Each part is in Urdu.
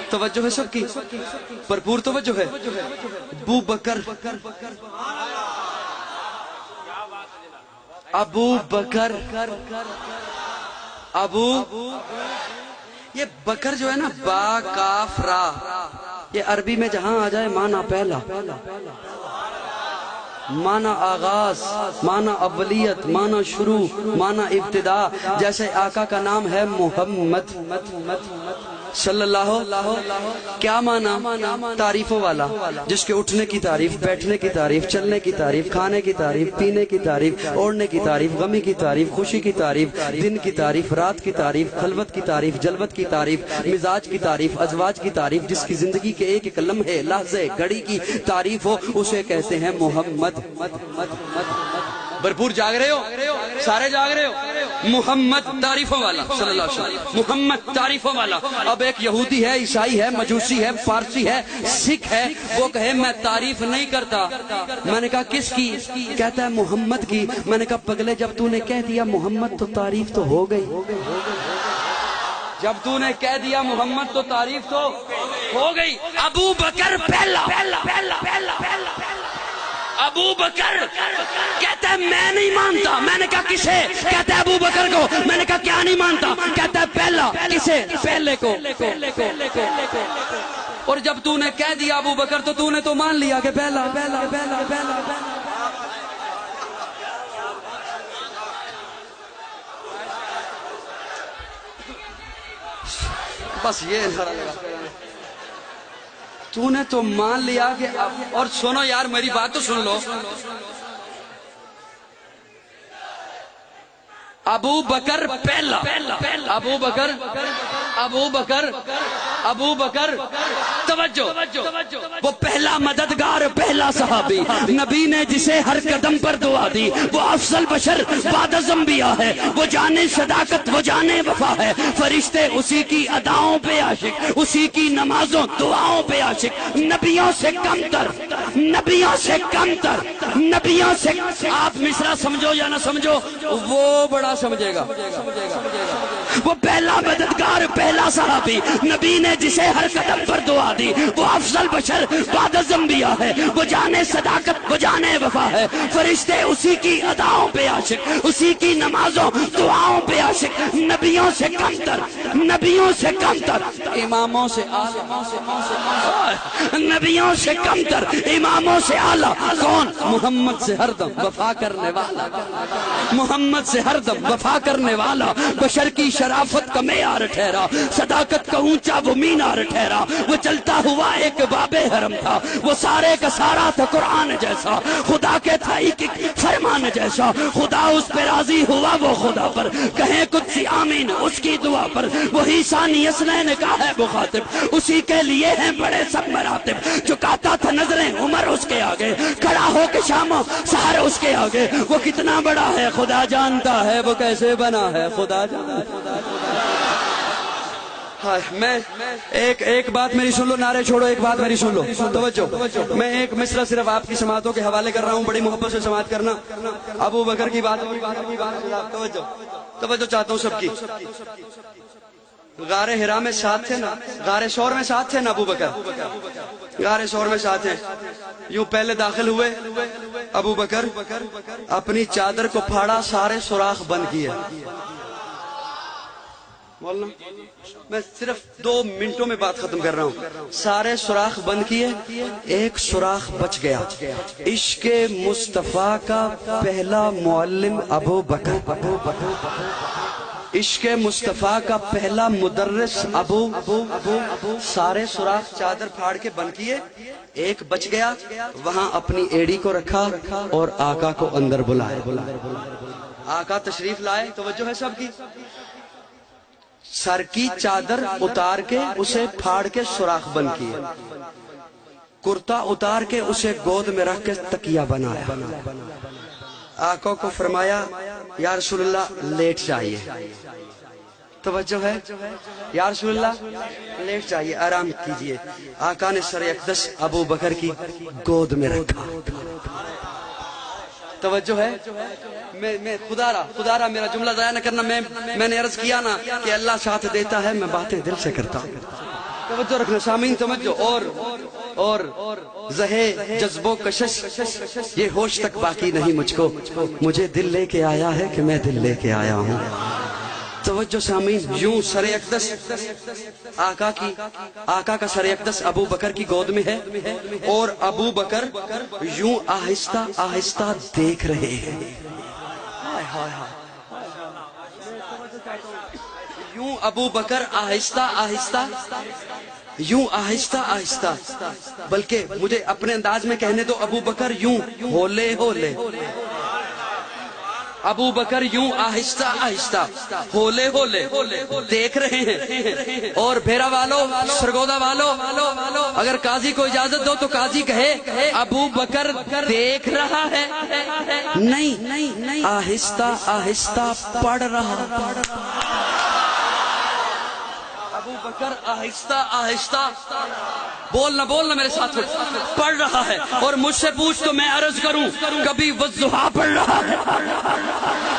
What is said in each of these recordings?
توجہ ہے سب کی؟ بھرپور توجہ ہے؟ ابو بکر، ابو بکر، ابو، یہ بکر جو ہے نا، با کاف را، یہ عربی میں جہاں آ جائے معنی پہلا، معنی آغاز، معنی اولیت، معنی شروع، معنی ابتدا. جیسے آقا کا نام ہے محمد صلی اللہ، کیا معنی؟ تعریفوں والا، جس کے اٹھنے کی تعریف، بیٹھنے کی تعریف، چلنے کی تعریف، کھانے کی تعریف، پینے کی تعریف، اوڑھنے کی تعریف، غمی کی تعریف، خوشی کی تعریف، دن کی تعریف، رات کی تعریف، خلوت کی تعریف، جلوت کی تعریف، مزاج کی تعریف، ازواج کی تعریف. جس کی زندگی کے ایک ایک لمحے، لحظے، گھڑی کی تعریف ہو، اسے کہتے ہیں محمد. بھرپور جاگ رہے ہو؟ سارے جاگ رہے ہو؟ محمد تعریفوں والا صلی اللہ علیہ وسلم، محمد تعریفوں والا. اب ایک یہودی ہے، عیسائی ہے، مجوسی ہے، فارسی ہے، سکھ ہے، وہ کہے میں تعریف نہیں کرتا. میں نے کہا کس کی؟ کہتا ہے محمد کی. میں نے کہا پگلے، جب تو نے کہہ دیا محمد تو تعریف تو ہو گئی. جب تو نے کہہ دیا محمد تو تعریف تو ہو گئی. ابو بکر پہلا، ابو بکر کہتا ہے میں نہیں مانتا. میں نے کہا کسے؟ کہتا ہے ابو بکر کو. میں نے کہا کیا نہیں مانتا؟ کہتا ہے پہلا. کسے؟ پہلے کو. اور جب تو نے کہہ دیا ابو بکر تو نے تو مان لیا کہ پہلا. بس یہ تو نے تو مان لیا کہ. اور سنو یار، میری بات تو سن لو. ابو بکر پہلا، ابو بکر، ابو بکر، ابو بکر. توجہ، وہ پہلا مددگار، پہلا صحابی، نبی نے جسے ہر قدم پر دعا دی. وہ افضل بشر بعد از انبیاء ہے. وہ جانے صداقت، وہ جانے وفا ہے. فرشتے اسی کی اداؤں پہ عاشق، اسی کی نمازوں دعاؤں پہ عاشق. نبیوں سے کم تر، نبیوں سے کم تر، نبیوں سے. آپ مصرع سمجھو یا نہ سمجھو، وہ بڑا سمجھے گا. وہ پہلا مددگار، پہلا صحابی، نبی نے جسے ہر قدم پر دعا دی. وہ افضل بشر بعد از انبیاء ہے. وہ جانے صداقت، وہ جانے وفا ہے. فرشتے اسی کی اداؤں پہ عاشق، اسی کی نمازوں دعاؤں پہ عاشق. نبیوں سے کم تر، نبیوں سے کم تر، اماموں سے اعلیٰ، نبیوں سے کم تر، اماموں سے اعلیٰ. کون؟ محمد سے ہر دم وفا کرنے والا، محمد سے ہر دم وفا کرنے والا. بشر کی شرافت کا معیار ٹھہرا، صداقت کا اونچا وہ مینار ٹھہرا. وہ چلتا ہوا ایک باب حرم تھا. وہ سارے کا سارا تھا قرآن جیسا، خدا کے تھا ایک فرمان جیسا. خدا اس پہ راضی ہوا، وہ خدا پر کہیں قدسی آمین اس کی دعا پر. وہی ثانی اثنین کا ہے مخاطب، اسی کے لیے ہیں بڑے سب مراتب. جھکاتا تھا نظریں عمر اس کے آگے، کھڑا ہو کے شام و سحر اس کے آگے. وہ کتنا بڑا ہے خدا جانتا ہے، وہ کیسے بنا ہے خدا جانتا ہے. میں ایک بات میری سن لو، نعرے چھوڑو، ایک بات میری سن لو، توجہ. میں ایک مصرع صرف آپ کی سماعتوں کے حوالے کر رہا ہوں، بڑی محبت سے سماعت کرنا. ابو بکر کی بات، توجہ چاہتا ہوں سب کی. غار حرا میں ساتھ تھے نا، غار ثور میں ساتھ تھے نا ابو بکر، غار ثور میں ساتھ ہیں. یوں پہلے داخل ہوئے ابو بکر، اپنی چادر کو پھاڑا، سارے سوراخ بند کیے. میں صرف 2 منٹوں میں بات ختم کر رہا ہوں. سارے سوراخ بند کیے، ایک سوراخ بچ گیا. عشق مصطفیٰ کا پہلا معلم ابو بکر، عشق مصطفیٰ کا پہلا مدرس ابو. سارے سوراخ چادر پھاڑ کے بند کیے، ایک بچ گیا. وہاں اپنی ایڑی کو رکھا اور آقا کو اندر بلائے. آقا تشریف لائے. توجہ ہے سب کی. سر کی چادر اتار کے اسے پھاڑ کے سوراخ بند کیے، کرتا اتار کے اسے گود میں رکھ کے تکیہ بنایا. آقا کو فرمایا یا رسول اللہ لیٹ جائیے. توجہ ہے، یا رسول اللہ لیٹ جائیے، آرام کیجئے. آقا نے سر اقدس ابو بکر کی گود میں رکھا. توجہ ہے؟ میں خدا را میرا جملہ ضائع نہ کرنا. میں نے عرض کیا نا کہ اللہ ساتھ دیتا ہے, میں باتیں دل سے کرتا ہوں. توجہ رکھنا سامعین, توجہ. اور زہے جذبوں کشش یہ ہوش تک باقی نہیں مجھ کو, مجھے دل لے کے آیا ہے کہ میں دل لے کے آیا ہوں. توجہ سامعین, یوں سر اقدس آقا کا سر اقدس ابو بکر کی گود میں ہے, اور ابو بکر یوں آہستہ آہستہ دیکھ رہے ہیں. یوں ابو بکر آہستہ آہستہ, یوں آہستہ آہستہ, بلکہ مجھے اپنے انداز میں کہنے دو, ابو بکر یوں ہولے ہولے, ابو بکر یوں آہستہ آہستہ ہولے ہولے دیکھ رہے ہیں. اور بھیرا والو, سرگودا والو, اگر قاضی کو اجازت دو تو قاضی کہے ابو بکر دیکھ رہا ہے, نہیں آہستہ آہستہ پڑھ رہا. ابو بکر آہستہ آہستہ, بولنا میرے ساتھ, پڑھ رہا ہے. اور مجھ سے پوچھ تو میں عرض کروں, کبھی والضحیٰ پڑھ رہا ہے,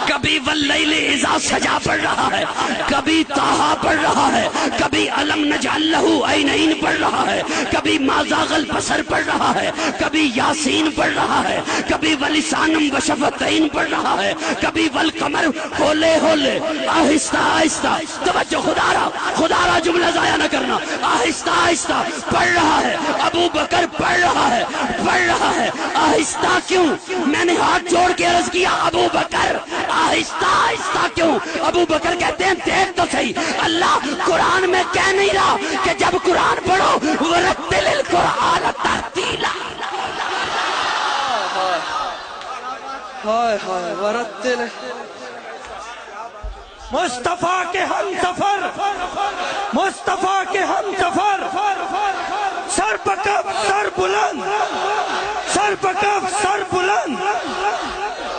کبھی واللیل اذا سجا پڑھ رہا ہے, کبھی طٰہٰ پڑھ رہا ہے, کبھی الم نجعل لہ عینین پڑھ رہا ہے, کبھی ما زاغ البصر پڑھ رہا ہے, کبھی یاسین پڑھ رہا ہے, کبھی ولسانم وشفتین پڑھ رہا ہے, کبھی والقمر, ہولے ہولے آہستہ آہستہ. توجہ, خدا را جملہ ضائع نہ کرنا, آہستہ آہستہ پڑھ رہا ہے. ابو بکر پڑھ رہا ہے. آہستہ کیوں؟ میں نے ہاتھ جوڑ کے عرض کیا, ابو بکر آہستہ آہستہ کیوں؟ ابو بکر کہتے ہیں دیکھ تو صحیح, اللہ قرآن میں کہہ نہیں رہا کہ جب قرآن پڑھو ورتل القرآن ترتیلا. ورتل مصطفیٰ کے ہم سفر, مصطفیٰ کے ہم سفر, سر پکف سر بلند, سر پکف سر بلند.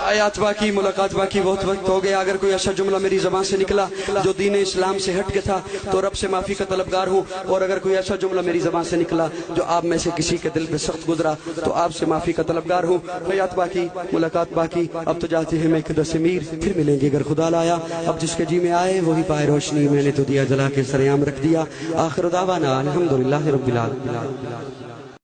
آیات باقی, ملاقات باقی, بہت وقت ہو گیا. اگر کوئی ایسا جملہ میری زبان سے نکلا جو دین اسلام سے ہٹ کے تھا تو رب سے معافی کا طلبگار ہوں, اور اگر کوئی ایسا جملہ میری زبان سے نکلا جو آپ میں سے کسی کے دل پہ سخت گزرا تو آپ سے معافی کا طلبگار ہوں. آیات باقی, ملاقات باقی. اب تو جاتے ہیں میکدس میر, پھر ملیں گے اگر خدا لایا. اب جس کے جی میں آئے وہی پائے روشنی, میں نے تو دیا جلا کے سر عام رکھ دیا. آخر دعوانا الحمدللہ رب العالمین.